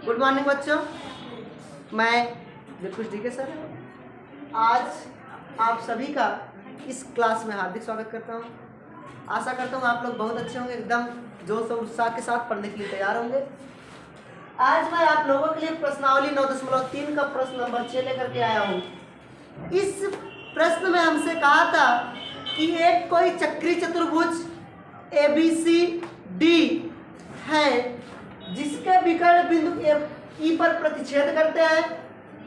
Good morning बच्चों, मैं Dilkhush DK sir आज आप सभी का इस क्लास में हार्दिक स्वागत करता हूं। आशा करता हूं आप लोग बहुत अच्छे होंगे, एकदम जोश और उत्साह के साथ पढ़ने के लिए तैयार होंगे। आज मैं आप लोगों के लिए प्रश्नावली 9.3 का प्रश्न नंबर 6 लेकर के आया हूं। इस प्रश्न में हमसे कहा था कि एक कोई चक्री चतुर्भुज ABCD है जिसके विकर्ण बिंदु E पर प्रतिच्छेद करते हैं।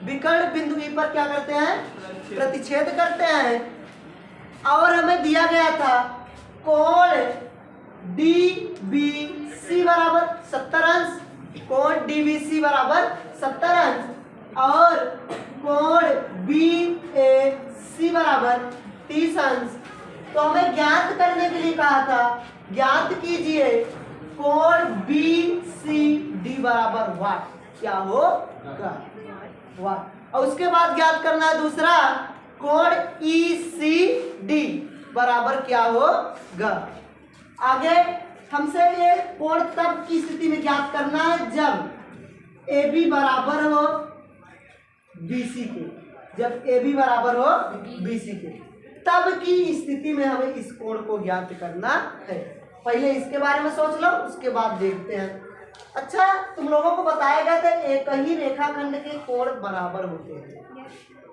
विकर्ण बिंदु E पर क्या करते हैं? प्रतिच्छेद करते हैं। और हमें दिया गया था कोण DBC बराबर 70 अंश, कोण DBC बराबर 70 अंश और कोण BAC बराबर 30 अंश। तो हमें ज्ञात करने के लिए कहा था, ज्ञात कीजिए कोण BCD बराबर वाट क्या होगा, वाट। और उसके बाद ज्ञात करना है दूसरा कोण ECD बराबर क्या होगा। आगे हमसे ये कोण तब की स्थिति में ज्ञात करना है जब AB बराबर हो BC के, जब AB बराबर हो BC के, तब की स्थिति में हमें इस कोण को ज्ञात करना है। पहले इसके बारे में सोच लो, उसके बाद देखते हैं। अच्छा, तुम लोगों को बताया गया था एक ही रेखाखंड के कोण बराबर होते हैं।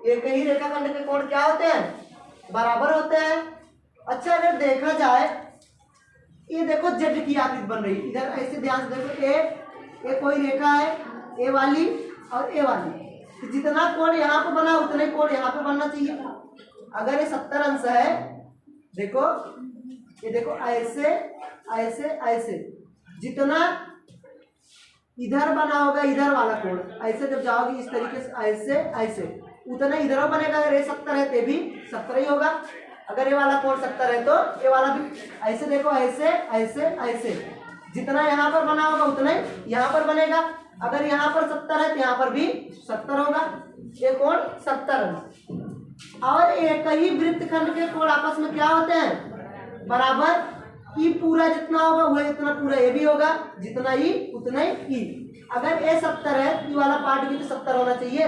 एक ही रेखाखंड के कोण क्या होते हैं? बराबर होते हैं। अच्छा, अगर देखा जाए, ये देखो जेड की आकृति बन रही है। इधर ऐसे ध्यान से देखो, ए कोई रेखा है, ए वाली और ए वाली। तो जितना कोण यहाँ पे बना उतने कोण यहाँ पे बनना चाहिए। अगर ये 70 अंश है, देखो ये देखो ऐसे ऐसे ऐसे, जितना इधर बना होगा इधर वाला कोण, ऐसे जब जाओगे इस तरीके से ऐसे ऐसे, उतना इधर बनेगा। अगर ये 70 है तो भी 70 ही होगा। अगर ये वाला कोण 70 है तो ये वाला भी ऐसे, देखो ऐसे ऐसे ऐसे, जितना यहाँ पर बना होगा उतना ही यहाँ पर बनेगा। अगर यहाँ पर 70 है तो यहाँ पर भी 70 होगा। ये कोण 70 है। और एक ही वृत्तखंड के कोण आपस में क्या होते हैं? बराबर। ई पूरा जितना होगा वह इतना पूरा ए भी होगा, जितना ई उतना ही ई। अगर ए 70 है ई वाला पार्ट भी तो 70 होना चाहिए।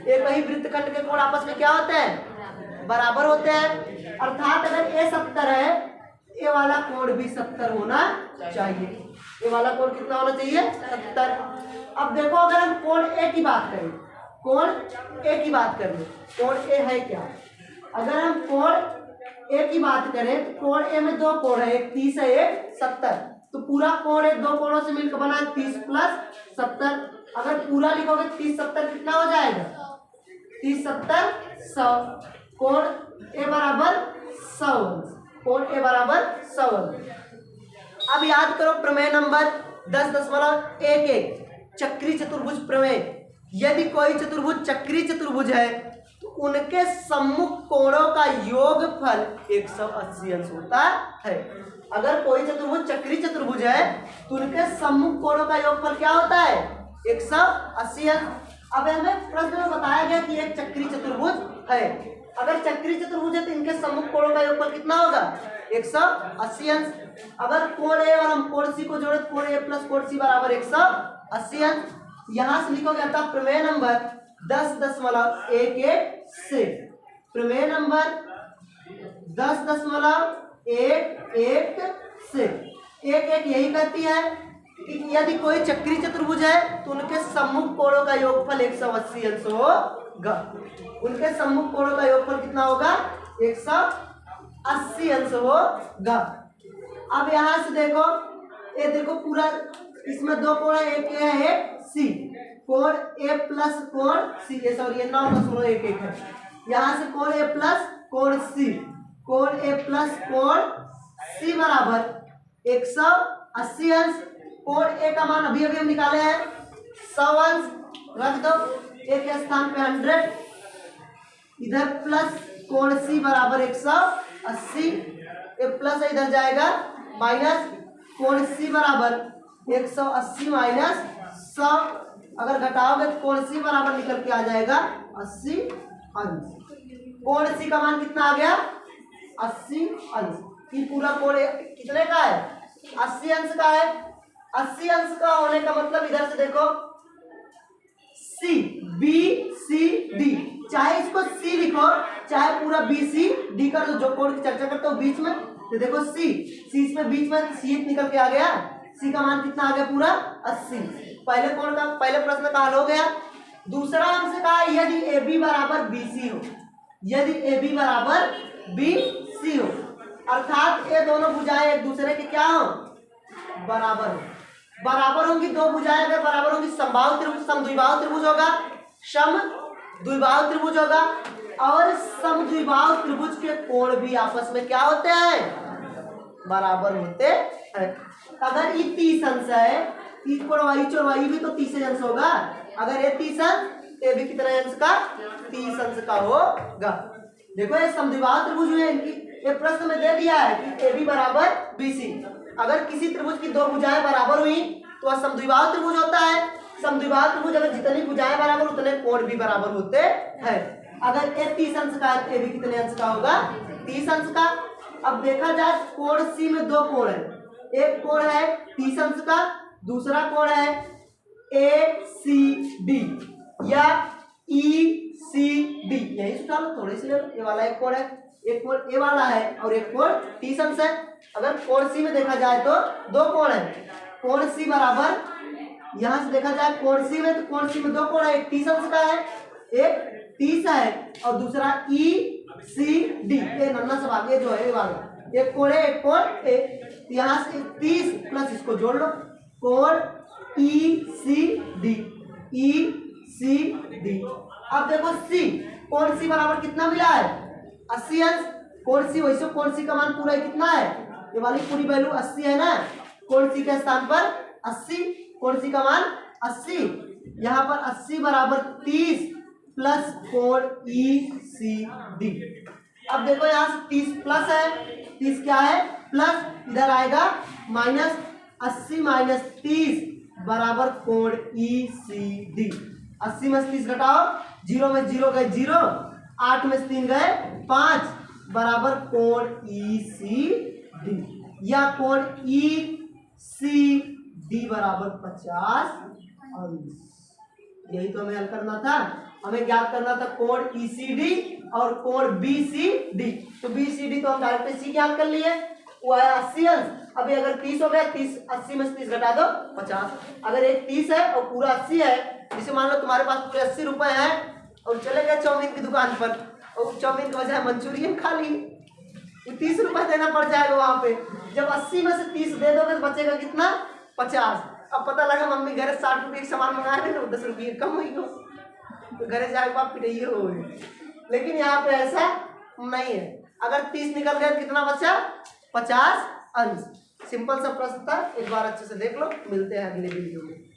एक ही वृत्तखंड के कोण आपस में क्या होते हैं? बराबर होते हैं। अर्थात अगर ए 70 है, ए वाला कोण भी 70 होना चाहिए। ए वाला कोण कितना होना चाहिए? 70। अब देखो, अगर हम कोण ए की बात करें, कोण ए की बात करें, कोण ए है क्या? अगर हम कोण ए की बात करें तो कोण ए में दो कोण है, एक 30 है एक 70। तो पूरा कोण ए दो कोणों से मिलकर बना 30 + 70। अगर पूरा लिखोगे 30 70 कितना हो जाएगा? 30 70 100। कोण ए बराबर 100, कोण ए बराबर 100। अब याद करो प्रमेय नंबर 10.11 चक्री चतुर्भुज प्रमेय। यदि कोई चतुर्भुज चक्री चतुर्भुज है तो उनके सम्मुख कोणों का योगफल 180 अंश होता है। अगर कोई चतुर्भुज चक्री चतुर्भुज है तो उनके सम्मुख कोणों का योगफल क्या होता है? 180 अंश। अब हमें प्रश्न में बताया गया कि एक चक्री चतुर्भुज है। अगर चक्री चतुर्भुज है तो इनके सम्मुख कोणों का योगफल कितना होगा? 180 अंश। अगर कोण ए और हम कोण सी को जोड़े तो कोण ए + कोण सी बराबर 180 अंश। यहां से लिखोगे अर्थात प्रमेय नंबर 10.11 से, प्रमेय नंबर 10.11 से 1 यही कहती है कि यदि कोई चक्री चतुर्भुज है तो उनके सम्मुख कोणों का योगफल 180 अंश होगा। उनके सम्मुख कोणों का योगफल कितना होगा? 180 अंश होगा। अब यहां से देखो, ये देखो पूरा इसमें दो कोण है, एक ए है एक सी। कोण ए + कोण सी, सॉरी ये 9.1 है। यहाँ से कोण ए + कोण सी, कोण ए + कोण सी बराबर 180 अंश। कोण ए का मान अभी अभी हम निकाले हैं 100 अंश, रख दो ए के स्थान पे 100, इधर प्लस कोण सी बराबर 180, ए प्लस इधर जाएगा माइनस, कोण सी बराबर 180 माइनस 100। अगर घटाओगे तो कोण सी बराबर निकल के आ जाएगा 80 अंश। कोण सी का मान कितना आ गया? 80 अंश। ये पूरा कोण कितने का है? 80 अंश का है। 80 अंश का होने का मतलब इधर से देखो सी, बी सी डी, चाहे इसको सी लिखो चाहे पूरा बी सी डी कर दो, जो कोड की चर्चा करते हो बीच में। तो देखो सी इसमें बीच में सी निकल के आ गया, सी का मान कितना आ गया पूरा 80। पहले कोड का पहले प्रश्न का हल हो गया। दूसरा हमसे कहा यदि ए बी बराबर बी सी हो, यदि ए बी बराबर बी सी हो, अर्थात ये दोनों भुजाएं एक दूसरे के क्या हो, बराबर हो। बराबर होंगी दो भुजाएं अगर बराबर होंगी, समबाहु त्रिभुज समद्विबाहु त्रिभुज होगा, समद्विबाहु त्रिभुज होगा, और समद्विबाहु त्रिभुज के कोण भी आपस में क्या होते हैं, बराबर होते हैं। अगर ये 30 अंश है, 30 कोण चौड़ाई भी तो 30 अंश होगा। अगर ये 30 अंश, ये भी कितने अंश का, 30 अंश का होगा। देखो ये समद्विबाहु त्रिभुज है, इनकी ये प्रश्न में दे दिया है कि ए बी बराबर बी सी। अगर किसी त्रिभुज की दो भुजाएं बराबर हुई तो वह समद्विबाहु त्रिभुज होता है। समद्विबाहु त्रिभुज अगर जितनी भुजाएं बराबर उतने कोण भी बराबर होते हैं। अगर ए 30 अंश का है, ए भी कितने अंश का होगा, 30 अंश का। अब देखा जाए कोण सी में दो कोण है, एक कोण है 30 अंश का, दूसरा कोण है ए सी डी या ई सी डी, यही सुना लो थोड़े से। ये वाला एक कोण है, एक कोण ए वाला है और एक कोण 30 अंश है। अगर कोण सी में देखा जाए तो दो कोण है, कोण सी बराबर, यहां से देखा जाए कोण सी में, तो कोण सी में दो कोण है, एक 30 अंश का है, एक 30 है, और दूसरा ई सी डी, ये नन्ना सा भाग, ये जो है ये वाला एक कोण है, एक कोण ए। यहाँ से 30 प्लस इसको जोड़ लो, कोण ई सी डी, ई सी डी। अब देखो सी, कोण सी बराबर कितना मिला है, 80 अंश। कोण सी वैसे कोण सी का मान पूरा कितना है, ये वाली पूरी वैल्यू 80 है ना, कोण सी के स्थान पर 80, कोण सी का मान 80। यहाँ पर 80 बराबर 30 प्लस कोण ई सी डी। अब देखो यहाँ से 30 प्लस है, 30 क्या है प्लस, इधर आएगा माइनस, 80 माइनस 30 बराबर कोण ई सी डी। 80 में से 30 घटाओ, 0 में 0 गए 0, 8 में से 3 गए 5 बराबर कोण ई सी डी, या कोण ई सी डी बराबर 50 अंश। यही तो हमें हल करना था, हमें ज्ञात करना था कोण ई सी डी और कोण बी सी डी। तो बी सी डी तो हम डायरेक्ट सी ज्ञात कर लिए, वो है 80 अंश। अभी अगर 30 हो गया, 30 80 में से 30 घटा दो 50। अगर एक 30 है और पूरा 80 है, जिसे मान लो तुम्हारे पास पूरे 80 रुपए हैं और चले गए चाउमीन की दुकान पर और चाउमीन की बजाय मंचूरियन खा ली, तो 30 रुपए देना पड़ जाएगा वहां पे। जब 80 में से 30 दे दोगे तो बचेगा कितना, 50। अब पता लगा मम्मी घर 60 रुपये की सामान मंगाए थे, 10 रुपये कम हुई हो, तो घरे जाके बाप पिटाइए हो। लेकिन यहाँ पे ऐसा नहीं है, अगर 30 निकल गया कितना बचा, 50 अंश। सिंपल सा प्रश्न था, एक बार अच्छे से देख लो। मिलते हैं अगले वीडियो में।